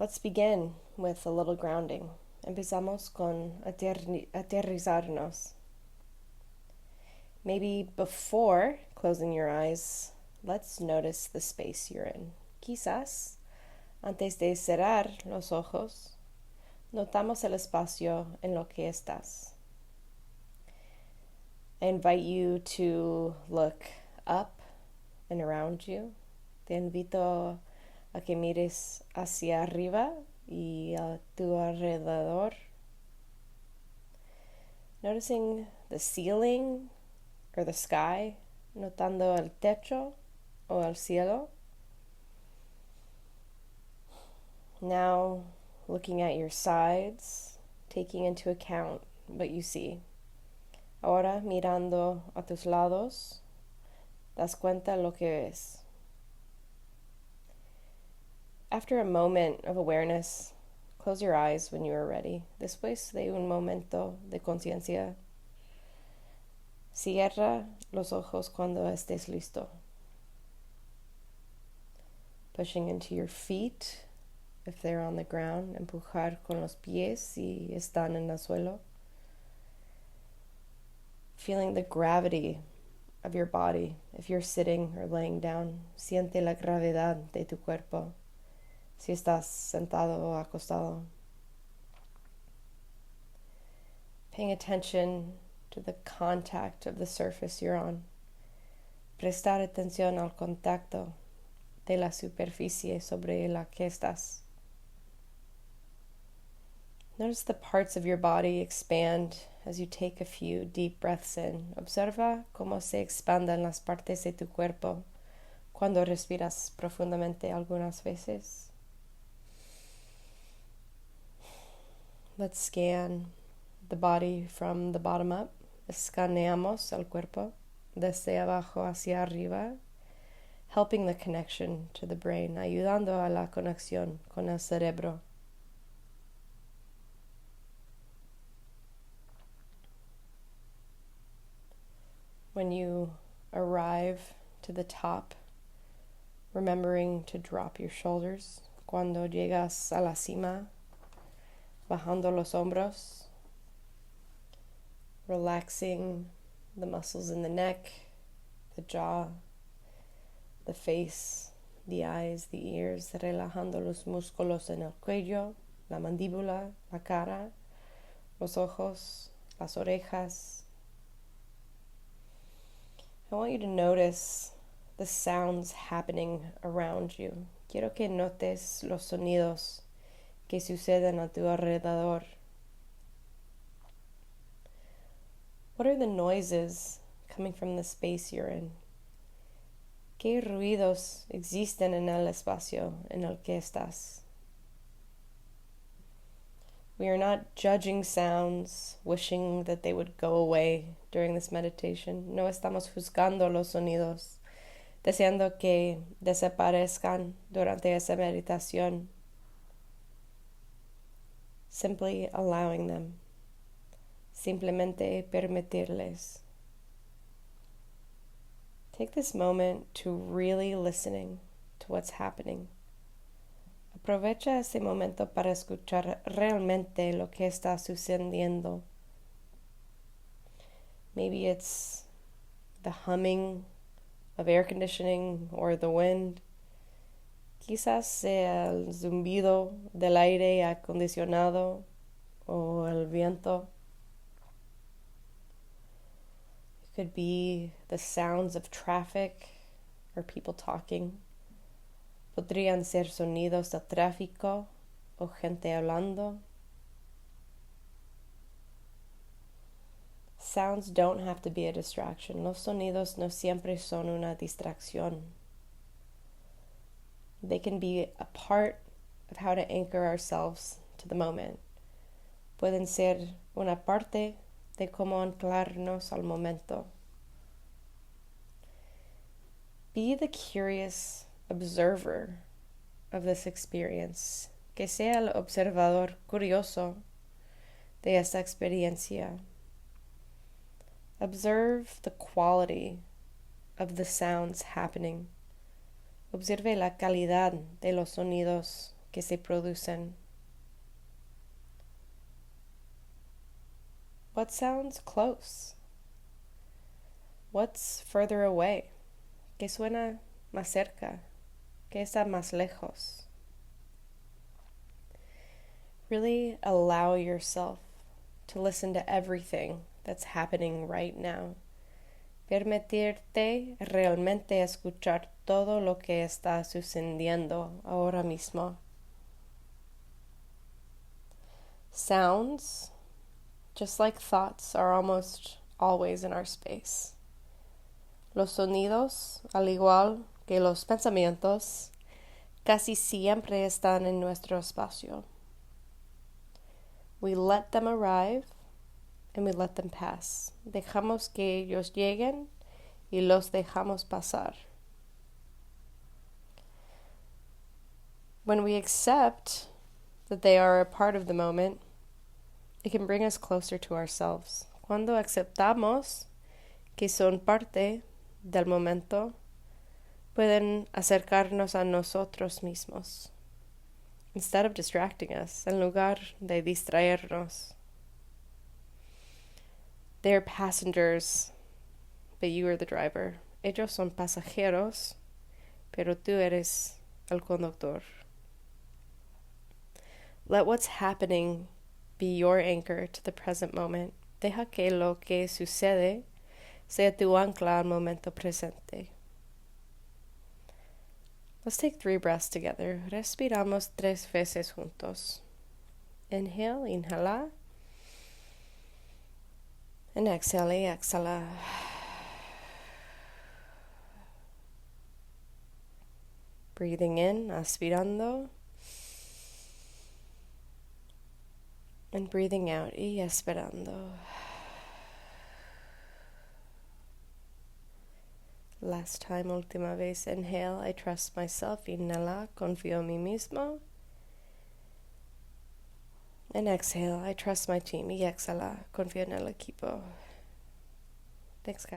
Let's begin with a little grounding. Empezamos con aterrizarnos. Maybe before closing your eyes, let's notice the space you're in. Quizás, antes de cerrar los ojos, notamos el espacio en lo que estás. I invite you to look up and around you. Te invito a que mires hacia arriba y a tu alrededor. Noticing the ceiling or the sky, notando el techo o el cielo. Now looking at your sides, taking into account what you see. Ahora mirando a tus lados, das cuenta lo que ves. After a moment of awareness, close your eyes when you are ready. Después de un momento de conciencia, cierra los ojos cuando estés listo. Pushing into your feet, if they're on the ground, empujar con los pies si están en el suelo. Feeling the gravity of your body, if you're sitting or laying down. Siente la gravedad de tu cuerpo. Si estás sentado o acostado. Paying attention to the contact of the surface you're on. Prestar atención al contacto de la superficie sobre la que estás. Notice the parts of your body expand as you take a few deep breaths in. Observa cómo se expandan las partes de tu cuerpo cuando respiras profundamente algunas veces. Let's scan the body from the bottom up. Escaneamos el cuerpo desde abajo hacia arriba, helping the connection to the brain, ayudando a la conexión con el cerebro. When you arrive to the top, remembering to drop your shoulders. Cuando llegas a la cima, bajando los hombros, relaxing the muscles in the neck, the jaw, the face, the eyes, the ears, relajando los músculos en el cuello, la mandíbula, la cara, los ojos, las orejas. I want you to notice the sounds happening around you. Quiero que notes los sonidos que suceden a tu alrededor. What are the noises coming from the space you're in? ¿Qué ruidos existen en el espacio en el que estás? We are not judging sounds, wishing that they would go away during this meditation. No estamos juzgando los sonidos, deseando que desaparezcan durante esa meditación. Simply allowing them. Simplemente permitirles. Take this moment to really listening to what's happening. Aprovecha ese momento para escuchar realmente lo que está sucediendo. Maybe it's the humming of air conditioning or the wind. Quizás sea el zumbido del aire acondicionado o el viento. It could be the sounds of traffic or people talking. Podrían ser sonidos de tráfico o gente hablando. Sounds don't have to be a distraction. Los sonidos no siempre son una distracción. They can be a part of how to anchor ourselves to the moment. Pueden ser una parte de cómo anclarnos al momento. Be the curious observer of this experience. Que sea el observador curioso de esta experiencia. Observe the quality of the sounds happening. Observe la calidad de los sonidos que se producen. What sounds close? What's further away? ¿Qué suena más cerca? ¿Qué está más lejos? Really allow yourself to listen to everything that's happening right now. Permitirte realmente escuchar todo lo que está sucediendo ahora mismo. Sounds, just like thoughts, are almost always in our space. Los sonidos, al igual que los pensamientos, casi siempre están en nuestro espacio. We let them arrive and we let them pass. Dejamos que ellos lleguen y los dejamos pasar. When we accept that they are a part of the moment, it can bring us closer to ourselves. Cuando aceptamos que son parte del momento, pueden acercarnos a nosotros mismos, instead of distracting us, en lugar de distraernos. They're passengers, but you are the driver. Ellos son pasajeros, pero tú eres el conductor. Let what's happening be your anchor to the present moment. Deja que lo que sucede sea tu ancla al momento presente. Let's take 3 breaths together. Respiramos 3 veces juntos. Inhale, inhala. And exhale, exhala. Breathing in, aspirando. And breathing out, y esperando. Last time, última vez. Inhale, I trust myself. Inhala, confío en mí mismo. And exhale, I trust my team. Y exhala, confío en el equipo. Thanks, guys.